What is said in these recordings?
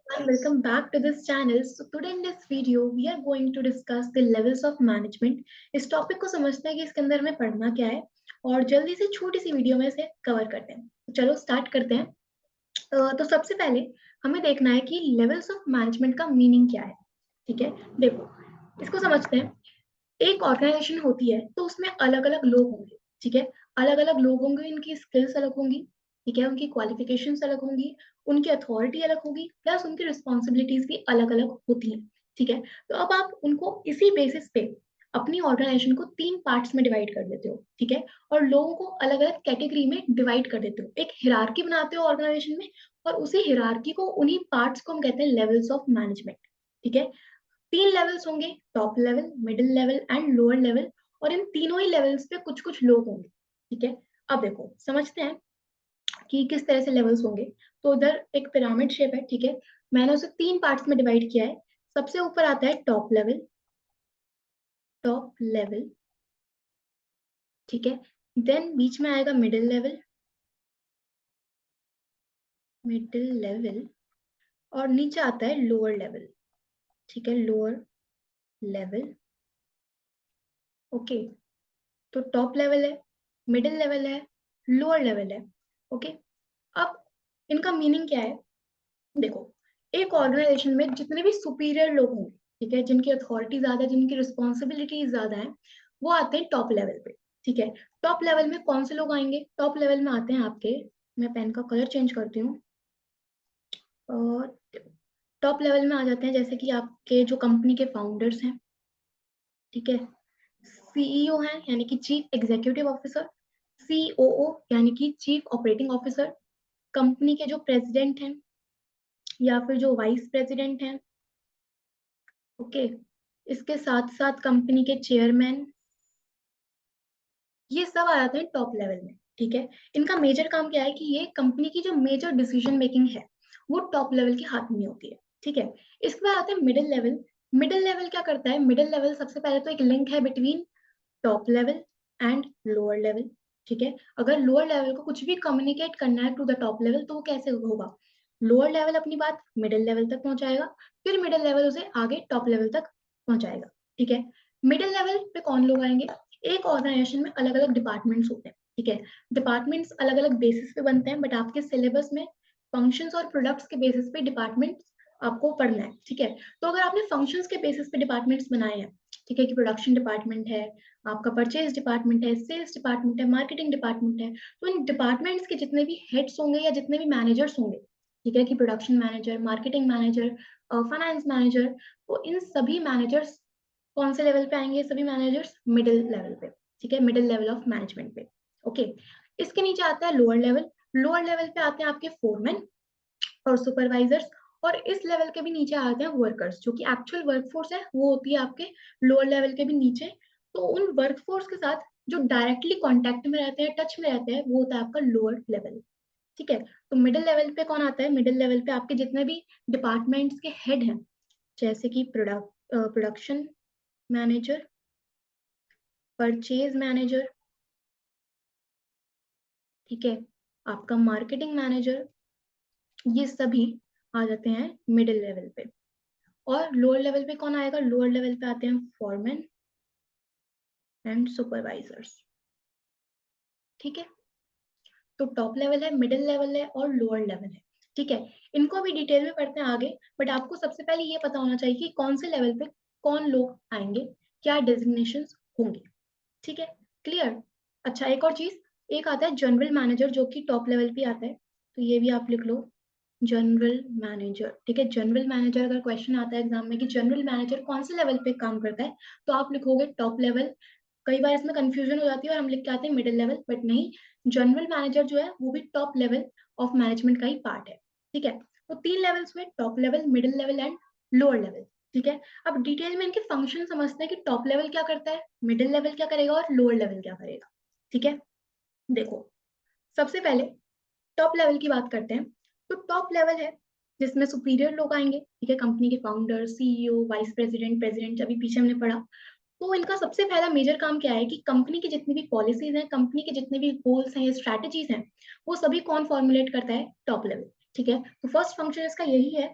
and welcome back to this channel. So today in this video we are going to discuss the levels of management. इस topic को समझते हैं कि इसके अंदर हमें पढ़ना क्या है और जल्दी से छोटी सी वीडियो में इसे कवर करते हैं। तो चलो स्टार्ट करते हैं। तो सबसे पहले हमें देखना है कि लेवल्स ऑफ मैनेजमेंट का मीनिंग क्या है। ठीक है, देखो इसको समझते हैं। एक ऑर्गेनाइजेशन होती है तो उसमें अलग अलग लोग होंगे। ठीक है, अलग अलग लोग होंगे, इनकी स्किल्स अलग होंगी। ठीक है, उनकी क्वालिफिकेशंस अलग होंगी, उनकी अथॉरिटी अलग होगी, प्लस उनकी रिस्पॉन्सिबिलिटीज भी अलग अलग होती हैं। ठीक है, तो अब आप उनको इसी बेसिस पे अपनी ऑर्गेनाइजेशन को 3 पार्ट्स में डिवाइड कर देते हो। ठीक है, और लोगों को अलग अलग कैटेगरी में डिवाइड कर देते हो, एक हिरार्की बनाते हो ऑर्गेनाइजेशन में, और उसी हिरार्की को, उन्हीं पार्ट्स को हम कहते हैं लेवल्स ऑफ मैनेजमेंट। ठीक है, 3 लेवल्स होंगे, top level, middle level and lower level, और इन तीनों ही लेवल्स पे कुछ कुछ लोग होंगे। ठीक है, अब देखो समझते हैं कि किस तरह से लेवल्स होंगे। तो उधर एक पिरामिड शेप है। ठीक है, मैंने उसे 3 पार्ट्स में डिवाइड किया है। सबसे ऊपर आता है टॉप लेवल। टॉप लेवल, ठीक है, देन बीच में आएगा मिडिल लेवल। मिडिल लेवल, और नीचे आता है लोअर लेवल। ठीक है, लोअर लेवल। ओके, तो टॉप लेवल है, मिडिल लेवल है, लोअर लेवल है। ओके, अब इनका मीनिंग क्या है। देखो, एक ऑर्गेनाइजेशन में जितने भी सुपीरियर लोग होंगे, ठीक है, जिनकी अथॉरिटी ज्यादा है, जिनकी रिस्पॉन्सिबिलिटी ज्यादा है, वो आते हैं टॉप लेवल पे। ठीक है, टॉप लेवल में कौन से लोग आएंगे? टॉप लेवल में आते हैं आपके, मैं पेन का कलर चेंज करती हूँ, और टॉप लेवल में आ जाते हैं जैसे कि आपके जो कंपनी के फाउंडर्स हैं। ठीक है, सीईओ हैं यानी कि चीफ एग्जीक्यूटिव ऑफिसर, सीओओ यानी कि चीफ ऑपरेटिंग ऑफिसर, कंपनी के जो प्रेसिडेंट हैं या फिर जो वाइस प्रेसिडेंट हैं। ओके, इसके साथ साथ कंपनी के चेयरमैन, ये सब आ जाते हैं टॉप लेवल में। ठीक है, इनका मेजर काम क्या है कि ये कंपनी की जो मेजर डिसीजन मेकिंग है वो टॉप लेवल के हाथ में होती है। ठीक है, इसके बाद आते हैं मिडिल लेवल। मिडिल लेवल क्या करता है? मिडिल लेवल सबसे पहले तो एक लिंक है between top level and lower level. ठीक है, अगर लोअर लेवल को कुछ भी कम्युनिकेट करना है टू द टॉप लेवल तो वो कैसे होगा? लोअर लेवल अपनी बात मिडिल लेवल तक पहुंचाएगा, फिर मिडिल लेवल उसे आगे टॉप लेवल तक पहुंचाएगा। ठीक है, मिडिल लेवल पे कौन लोग आएंगे? एक ऑर्गेनाइजेशन में अलग अलग डिपार्टमेंट्स होते हैं। ठीक है, डिपार्टमेंट्स अलग अलग बेसिस पे बनते हैं, बट आपके सिलेबस में फंक्शंस और प्रोडक्ट्स के बेसिस पे डिपार्टमेंट्स आपको पढ़ना है। ठीक है, तो अगर आपने फंक्शंस के बेसिस पे डिपार्टमेंट्स बनाए हैं, ठीक है, कि प्रोडक्शन डिपार्टमेंट है, आपका परचेज डिपार्टमेंट है, सेल्स डिपार्टमेंट है, मार्केटिंग डिपार्टमेंट है, तो इन डिपार्टमेंट्स के जितने भी हेड्स होंगे या जितने भी मैनेजर्स होंगे, ठीक है, कि production manager, marketing manager, finance manager, तो इन सभी मैनेजर्स कौन से लेवल पे आएंगे? सभी मैनेजर्स मिडिल लेवल पे। ठीक है, मिडिल लेवल ऑफ मैनेजमेंट पे। ओके, इसके नीचे आता है लोअर लेवल। लोअर लेवल पे आते हैं आपके फोरमैन और सुपरवाइजर्स, और इस लेवल के भी नीचे आते हैं वर्कर्स, जो कि एक्चुअल वर्कफोर्स है वो होती है आपके लोअर लेवल के भी नीचे। तो उन वर्कफोर्स के साथ जो डायरेक्टली कांटेक्ट में रहते हैं, टच में रहते हैं, वो होता है आपका लोअर लेवल। ठीक है, तो मिडिल लेवल पे कौन आता है? मिडिल लेवल पे आपके जितने भी डिपार्टमेंट्स के हेड हैं, जैसे कि प्रोडक्शन मैनेजर, परचेज मैनेजर, ठीक है, आपका मार्केटिंग मैनेजर, ये सभी आ जाते हैं मिडिल लेवल पे। और लोअर लेवल पे कौन आएगा? लोअर लेवल पे आते हैं फॉरमैन एंड सुपरवाइजर्स। ठीक है, तो टॉप लेवल है, मिडिल लेवल है और लोअर लेवल है। ठीक है, इनको भी डिटेल में पढ़ते हैं आगे, बट आपको सबसे पहले ये पता होना चाहिए कि कौन से लेवल पे कौन लोग आएंगे, क्या डेजिग्नेशन होंगे। ठीक है, क्लियर? अच्छा, एक और चीज, एक आता है जनरल मैनेजर, जो कि टॉप लेवल पे आता है, तो ये भी आप लिख लो, जनरल मैनेजर। ठीक है, जनरल मैनेजर अगर क्वेश्चन आता है एग्जाम में कि जनरल मैनेजर कौन से लेवल पे काम करता है, तो आप लिखोगे टॉप लेवल। कई बार इसमें कंफ्यूजन हो जाती है और हम लिख के आते हैं मिडिल लेवल, बट नहीं, जनरल मैनेजर जो है वो भी टॉप लेवल ऑफ मैनेजमेंट का ही पार्ट है। ठीक है, तो 3 लेवल्स में, top level, middle level and lower level. ठीक है, अब डिटेल में इनके फंक्शन समझते हैं कि टॉप लेवल क्या करता है, मिडिल लेवल क्या करेगा और लोअर लेवल क्या करेगा। ठीक है, देखो सबसे पहले टॉप लेवल की बात करते हैं। तो टॉप लेवल है जिसमें सुपीरियर लोग आएंगे, ठीक है, कंपनी के founder, CEO, vice president, president, अभी पीछे हमने पढ़ा। तो इनका सबसे पहला मेजर काम क्या है कि कंपनी की जितनी भी पॉलिसीज हैं, कंपनी के जितने भी गोल्स हैं, स्ट्रैटेजीज हैं, वो सभी कौन फॉर्मुलेट करता है? Top level. ठीक है, तो फर्स्ट फंक्शन इसका यही है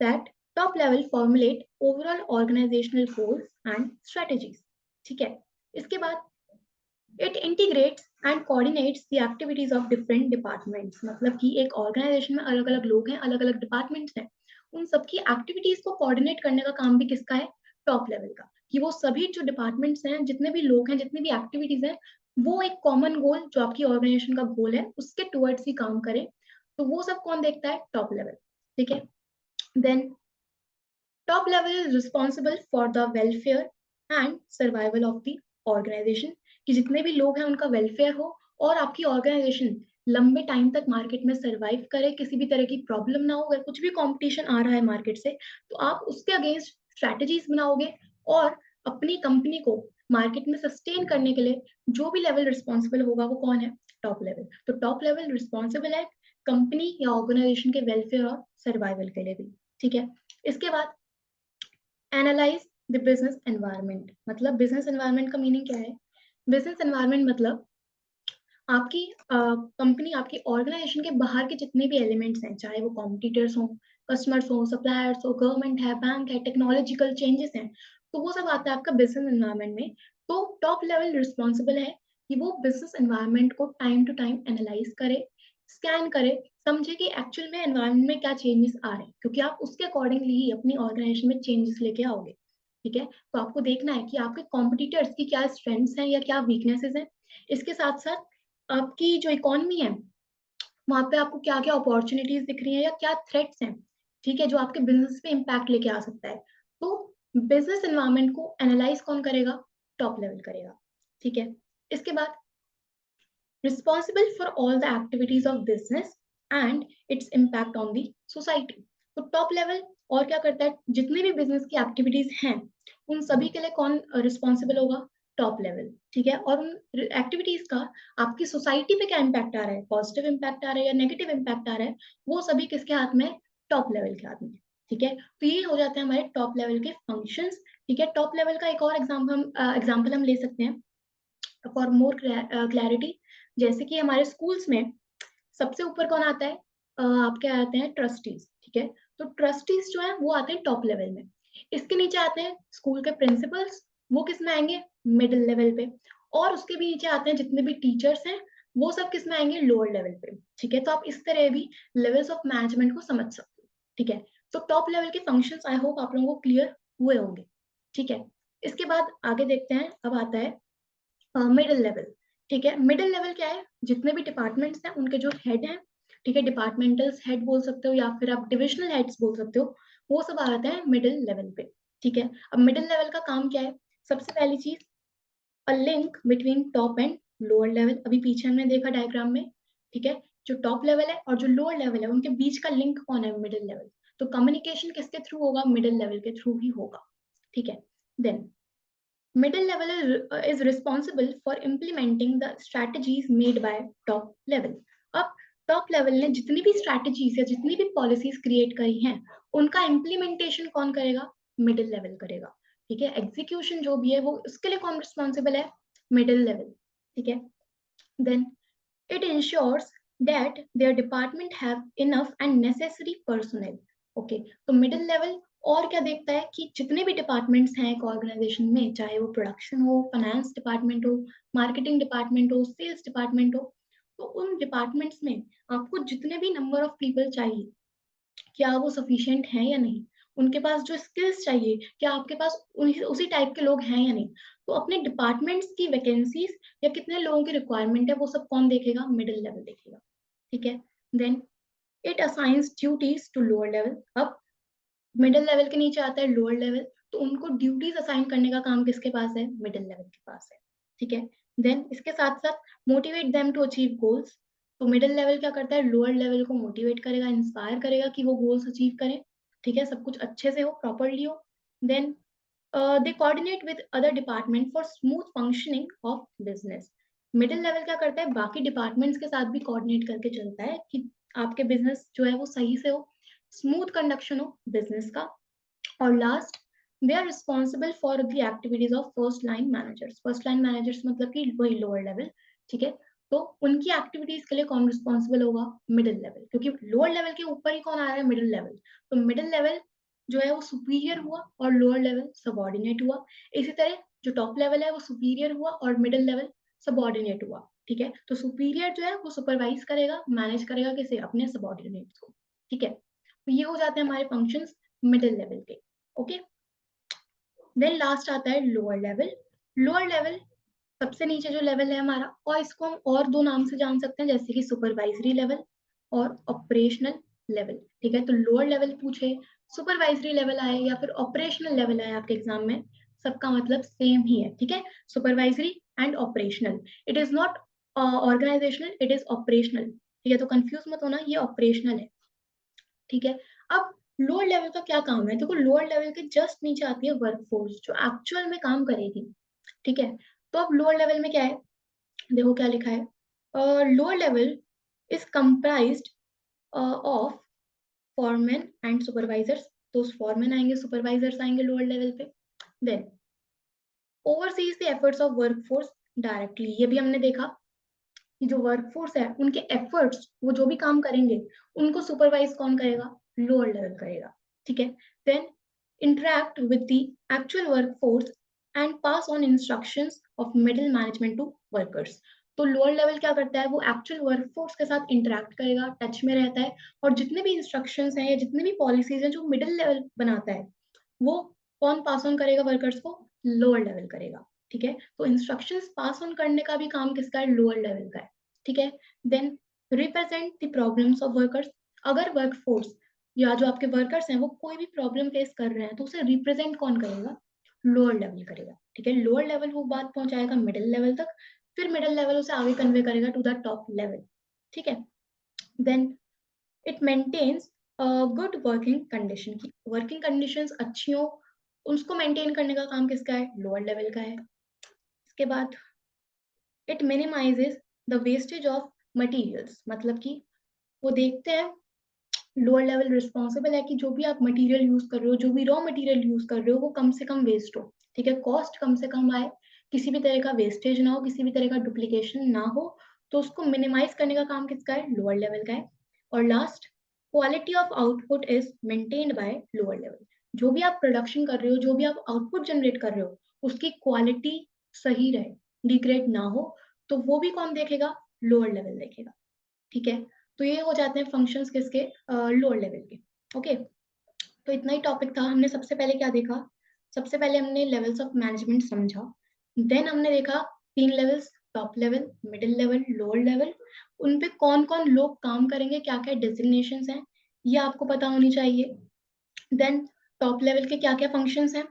that top level formulate overall organizational goals and strategies. ठीक है, इसके बाद it integrates and coordinates the activities of different departments. मतलब कि एक ऑर्गेनाइजेशन में अलग अलग लोग हैं, अलग अलग डिपार्टमेंट्स हैं, उन सबकी एक्टिविटीज को कोऑर्डिनेट करने का काम भी किसका है? टॉप लेवल का। कि वो सभी जो डिपार्टमेंट्स हैं, जितने भी लोग हैं, जितनी भी एक्टिविटीज हैं, वो एक कॉमन गोल जो आपकी ऑर्गेनाइजेशन का गोल है उसके टुवर्ड्स ही काम करें। तो वो सब कौन देखता है? Top level. ठीक है, then top level is responsible for the welfare and survival of the organization. कि जितने भी लोग हैं उनका वेलफेयर हो और आपकी ऑर्गेनाइजेशन लंबे टाइम तक मार्केट में सरवाइव करे, किसी भी तरह की प्रॉब्लम ना हो। अगर कुछ भी कंपटीशन आ रहा है मार्केट से तो आप उसके अगेंस्ट स्ट्रैटेजीज बनाओगे और अपनी कंपनी को मार्केट में सस्टेन करने के लिए जो भी लेवल रिस्पॉन्सिबल होगा वो कौन है? Top level. तो टॉप लेवल रिस्पॉन्सिबल है कंपनी या ऑर्गेनाइजेशन के वेलफेयर और सर्वाइवल के लिए भी। ठीक है, इसके बाद एनालाइज द बिजनेस एनवायरनमेंट। मतलब बिजनेस एनवायरनमेंट का मीनिंग क्या है? बिजनेस एनवायरनमेंट मतलब आपकी कंपनी, आपकी ऑर्गेनाइजेशन के बाहर के जितने भी एलिमेंट्स हैं, चाहे वो कॉम्पिटिटर्स हो, कस्टमर्स हो, सप्लायर्स हो, गवर्नमेंट है, बैंक है, टेक्नोलॉजिकल चेंजेस हैं, तो वो सब आता है आपका बिजनेस एनवायरनमेंट में। तो टॉप लेवल रिस्पॉन्सिबल है कि वो बिजनेस एनवायरनमेंट को टाइम टू टाइम एनालाइज करे, स्कैन करे, समझे कि एक्चुअल में एनवायरनमेंट में क्या चेंजेस आ रहे हैं, क्योंकि आप उसके अकॉर्डिंगली ही अपनी ऑर्गेनाइजेशन में चेंजेस लेके आओगे। ठीक है, तो आपको देखना है कि आपके कॉम्पिटिटर्स की क्या स्ट्रेंथ्स हैं या क्या वीकनेसेस हैं। इसके साथ साथ आपकी जो इकोनॉमी है वहां पे आपको क्या क्या अपॉर्चुनिटीज दिख रही है या क्या थ्रेट्स हैं, ठीक है, जो आपके बिजनेस पे इम्पैक्ट लेके आ सकता है। तो बिजनेस एनवायरनमेंट को एनालाइज कौन करेगा? टॉप लेवल करेगा। ठीक है, इसके बाद responsible for all the activities of business and its impact on the society। तो टॉप लेवल और क्या करता है? जितनी भी बिजनेस की एक्टिविटीज हैं उन सभी के लिए कौन रिस्पॉन्सिबल होगा? Top level. ठीक है, और उन एक्टिविटीज का आपकी सोसाइटी पे क्या इम्पैक्ट आ रहा है, पॉजिटिव इम्पैक्ट आ रहा है या नेगेटिव इम्पैक्ट आ रहा है, वो सभी किसके हाथ में? टॉप लेवल के हाथ में। ठीक है, तो ये हो जाते हैं हमारे टॉप लेवल के फंक्शंस। ठीक है, टॉप लेवल का एक और एग्जाम्पल हम ले सकते हैं फॉर मोर क्लैरिटी। जैसे कि हमारे स्कूल्स में सबसे ऊपर कौन आता है? आपके आते हैं ट्रस्टीज। ठीक है, तो ट्रस्टीज जो है वो आते हैं टॉप लेवल में। इसके नीचे आते हैं स्कूल के प्रिंसिपल्स, वो किस में आएंगे? मिडिल लेवल पे। और उसके भी नीचे आते हैं जितने भी टीचर्स हैं, वो सब किस में आएंगे? लोअर लेवल पे। ठीक है, तो आप इस तरह भी लेवल्स ऑफ मैनेजमेंट को समझ सकते हो। ठीक है, तो टॉप लेवल के फंक्शंस आई होप आप लोगों को क्लियर हुए होंगे। ठीक है, इसके बाद आगे देखते हैं, अब आता है मिडिल लेवल। ठीक है, मिडिल लेवल क्या है? जितने भी डिपार्टमेंट्स हैं उनके जो हेड हैं, ठीक है, डिपार्टमेंटल हेड बोल सकते हो या फिर आप डिविजनल हेड्स बोल सकते हो, वो सब आ जाते हैं मिडिल लेवल पे। ठीक है, अब मिडिल लेवल का काम क्या है? सबसे पहली चीज, a link between top and lower level. अभी पीछे हमने देखा डायग्राम में। ठीक है, जो टॉप लेवल है और जो लोअर लेवल है उनके बीच का लिंक कौन है? Middle level. तो कम्युनिकेशन किसके थ्रू होगा? मिडिल लेवल के थ्रू ही होगा। ठीक है, then middle level is responsible for implementing the strategies made by top level। अब टॉप लेवल ने जितनी भी स्ट्रैटेजीज या जितनी भी पॉलिसीज क्रिएट करी हैं उनका इम्प्लीमेंटेशन कौन करेगा? मिडिल लेवल करेगा। ठीक है, एग्जीक्यूशन जो भी है वो उसके लिए कौन रिस्पॉन्सिबल है? Middle level. ठीक है, then it ensures that their department have enough and necessary personnel। Okay, तो मिडिल लेवल और क्या देखता है कि जितने भी डिपार्टमेंट्स हैं एक ऑर्गेनाइजेशन में, चाहे वो प्रोडक्शन हो, फाइनेंस डिपार्टमेंट हो, मार्केटिंग डिपार्टमेंट हो, सेल्स डिपार्टमेंट हो, तो उन डिपार्टमेंट्स में आपको जितने भी नंबर ऑफ पीपल चाहिए, क्या वो सफिशिएंट है या नहीं, उनके पास जो स्किल्स चाहिए क्या आपके पास उसी टाइप के लोग हैं या नहीं। तो अपने डिपार्टमेंट्स की वैकेंसीज या कितने लोगों की रिक्वायरमेंट है वो सब कौन देखेगा? मिडिल लेवल देखेगा। ठीक है, then it assigns duties to lower level. अब मिडिल लेवल के नीचे आता है लोअर लेवल, तो उनको ड्यूटीज असाइन करने का काम किसके पास है? मिडिल लेवल के पास है। ठीक है, देन इसके साथ साथ motivate them to achieve goals. तो मिडिल लेवल क्या करता है? लोअर लेवल को मोटिवेट करेगा, इंस्पायर करेगा कि वो गोल्स अचीव करें। ठीक है, सब कुछ अच्छे से हो, प्रॉपरली हो। Then they coordinate with other department for smooth functioning of business. Middle level क्या करता है? बाकी डिपार्टमेंट्स के साथ भी कोऑर्डिनेट करके चलता है कि आपके बिजनेस जो है वो सही से हो, स्मूथ कंडक्शन हो बिजनेस का। और last, they are responsible for the activities of first line managers. First line managers मतलब कि वही लोअर लेवल। ठीक है, तो उनकी एक्टिविटीज के लिए कौन रिस्पॉन्सिबल होगा? मिडिल लेवल, क्योंकि लोअर लेवल के ऊपर ही कौन आ रहा है? Middle level. तो मिडिल लेवल जो है वो सुपीरियर हुआ और लोअर लेवल सबऑर्डिनेट हुआ। इसी तरह जो टॉप लेवल है वो सुपीरियर हुआ और मिडिल लेवल सबऑर्डिनेट हुआ। ठीक है, तो सुपीरियर जो है वो सुपरवाइज करेगा, मैनेज करेगा किसे, अपने सबऑर्डिनेट्स को। ठीक है, तो ये हो जाते हैं हमारे फंक्शंस मिडिल लेवल के। ओके, देन लास्ट आता है लोअर लेवल। लोअर लेवल सबसे नीचे जो लेवल है हमारा, और इसको हम और दो नाम से जान सकते हैं, जैसे कि सुपरवाइजरी लेवल और ऑपरेशनल लेवल। ठीक है, तो लोअर लेवल पूछे, सुपरवाइजरी लेवल आए या फिर ऑपरेशनल लेवल आए आपके एग्जाम में, सबका मतलब सेम ही है। ठीक है, supervisory and operational, it is not organizational, it is operational. ठीक है, तो कंफ्यूज मत होना, ये ऑपरेशनल है। ठीक है, अब लोअर लेवल का क्या काम है, देखो लोअर लेवल के जस्ट नीचे आती है वर्कफोर्स जो एक्चुअल में काम करेगी। ठीक है, तो अब लोअर लेवल में क्या है, देखो क्या लिखा है, lower level is comprised of foreman and supervisors. तो फॉरमैन आएंगे, सुपरवाइजर्स आएंगे लोअर लेवल पे। Then oversees the efforts of workforce directly, ये भी हमने देखा कि जो वर्कफोर्स है उनके एफर्ट्स, वो जो भी काम करेंगे उनको सुपरवाइज कौन करेगा, लोअर लेवल करेगा। ठीक है, then interact with the actual workforce and pass on instructions of middle management to workers. तो लोअर लेवल क्या करता है, वो एक्चुअल वर्कफोर्स के साथ इंटरेक्ट करेगा, टच में रहता है, और जितने भी इंस्ट्रक्शंस हैं या जितने भी पॉलिसीज हैं जो मिडिल लेवल बनाता है, वो कौन पास ऑन करेगा वर्कर्स को, लोअर लेवल करेगा। ठीक है, तो इंस्ट्रक्शंस पास ऑन करने का भी काम किसका है, लोअर लेवल का है। ठीक है, then represent the problems of workers. अगर वर्कफोर्स या जो आपके वर्कर्स हैं वो कोई भी प्रॉब्लम फेस कर रहे हैं, तो उसे रिप्रेजेंट कौन करेगा, लोअर लेवल करेगा। ठीक है, लोअर लेवल वो बात पहुंचाएगा मिडिल लेवल तक, फिर मिडिल लेवल उसे आगे कन्वे करेगा टू द टॉप लेवल। ठीक है, then it maintains good working condition की, वर्किंग कंडीशंस अच्छी हो उसको मेंटेन करने का काम किसका है, लोअर लेवल का है। इसके बाद it minimises the wastage of materials, मतलब कि वो देखते हैं, लोअर लेवल रिस्पॉन्सिबल है कि जो भी आप मटेरियल यूज कर रहे हो, जो भी रॉ मटेरियल यूज कर रहे हो, वो कम से कम वेस्ट हो। ठीक है, कॉस्ट कम से कम आए, किसी भी तरह का वेस्टेज ना हो, किसी भी तरह का डुप्लीकेशन ना हो, तो उसको मिनिमाइज करने का काम किसका है, लोअर लेवल का है। और last, quality of output is maintained by lower level. जो भी आप प्रोडक्शन कर रहे हो, जो भी आप आउटपुट जनरेट कर रहे हो, उसकी क्वालिटी सही रहे, डिग्रेड ना हो, तो वो भी कौन देखेगा, लोअर लेवल देखेगा। ठीक है, तो ये हो जाते हैं फंक्शंस किसके, लोअर लेवल के। ओके, तो इतना ही टॉपिक था। हमने सबसे पहले क्या देखा, सबसे पहले हमने लेवल्स ऑफ मैनेजमेंट समझा, देन हमने देखा तीन levels, top level, middle level, lower level, उन पे कौन कौन लोग काम करेंगे, क्या क्या डेजिग्नेशंस हैं, ये आपको पता होनी चाहिए। देन टॉप लेवल के क्या क्या फंक्शंस हैं,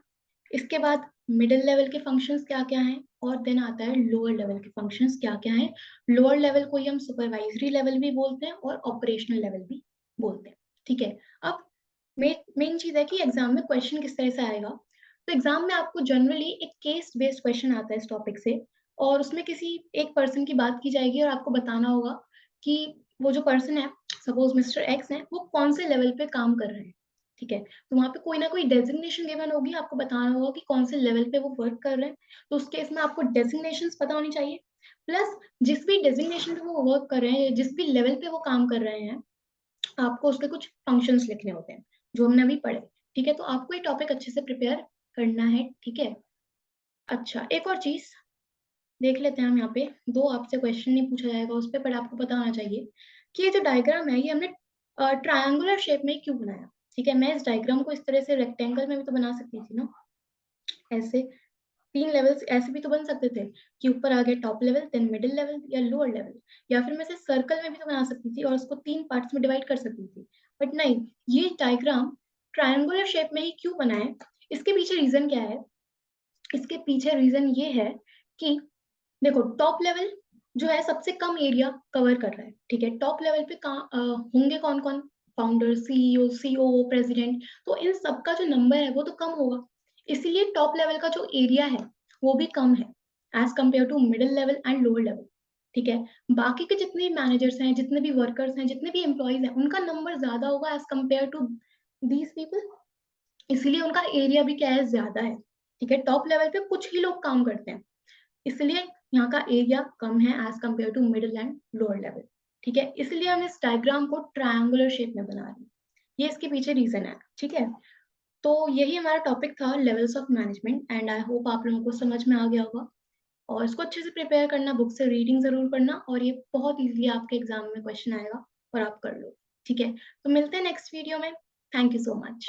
इसके बाद मिडिल लेवल के फंक्शंस क्या क्या हैं, और देन आता है लोअर लेवल के फंक्शंस क्या क्या हैं। लोअर लेवल को ही हम सुपरवाइजरी लेवल भी बोलते हैं और ऑपरेशनल लेवल भी बोलते हैं। ठीक है, अब मेन चीज है कि एग्जाम में क्वेश्चन किस तरह से आएगा। तो एग्जाम में आपको जनरली एक केस बेस्ड क्वेश्चन आता है इस टॉपिक से, और उसमें किसी एक पर्सन की बात की जाएगी और आपको बताना होगा कि वो जो पर्सन है, सपोज मिस्टर एक्स है, वो कौन से लेवल पे काम कर रहे हैं। ठीक है, तो वहां पे कोई ना कोई डेजिग्नेशन गिवन होगी, आपको बताना होगा कि कौन से लेवल पे वो वर्क कर रहे हैं। तो उस केस में आपको डेजिग्नेशंस पता होनी चाहिए, प्लस जिस भी डेजिग्नेशन पे वो वर्क कर रहे हैं, जिस भी लेवल पे वो काम कर रहे हैं, आपको उसके कुछ फंक्शंस लिखने होते हैं जो हमने अभी पढ़े। ठीक है, तो आपको ये टॉपिक अच्छे से प्रिपेयर करना है। ठीक है, अच्छा एक और चीज देख लेते हैं हम, यहाँ पे दो आपसे क्वेश्चन नहीं पूछा जाएगा उस पर, बट आपको पता होना चाहिए कि ये जो डायग्राम है ये हमने ट्रायंगुलर शेप में क्यों बनाया। ठीक है, मैं इस डायग्राम को इस तरह से रेक्टेंगल में भी तो बना सकती थी ना, ऐसे तीन लेवल्स ऐसे भी तो बन सकते थे कि ऊपर आ गया top level, then middle level या लोअर लेवल, या फिर मैं इसे सर्कल में भी तो बना सकती थी और उसको तीन पार्ट्स में डिवाइड कर सकती थी। बट नहीं, ये डायग्राम ट्रायंगुलर शेप में ही क्यों बनाए, इसके पीछे रीजन क्या है, इसके पीछे रीजन ये है कि देखो टॉप लेवल जो है सबसे कम एरिया कवर कर रहा है। ठीक है, टॉप लेवल पे होंगे कौन कौन, फाउंडर, सीईओ, सीओओ, प्रेसिडेंट, तो इन सबका जो नंबर है वो तो कम होगा, इसीलिए टॉप लेवल का जो एरिया है वो भी कम है as compare to middle level and lower level. ठीक है, बाकी के जितने मैनेजर्स हैं, जितने भी वर्कर्स हैं, जितने भी एम्प्लॉयज हैं, उनका नंबर ज्यादा होगा as compare to these people, इसलिए उनका एरिया भी क्या है, ज्यादा है। ठीक है, टॉप लेवल पे कुछ ही लोग काम करते हैं, इसलिए यहाँ का एरिया कम है as compare to middle and lower level. ठीक है, इसलिए हम इस डायग्राम को ट्रायंगुलर शेप में बना रहे हैं, ये इसके पीछे रीजन है। ठीक है, तो यही हमारा टॉपिक था levels of management and I hope आप लोगों को समझ में आ गया होगा। और इसको अच्छे से प्रिपेयर करना, बुक से रीडिंग ज़रूर करना और ये बहुत ईज़िली आपके एग्ज़ाम में क्वेश्चन आएगा और आप कर लो, ठीक है? तो मिलते हैं नेक्स्ट वीडियो में। Thank you so much.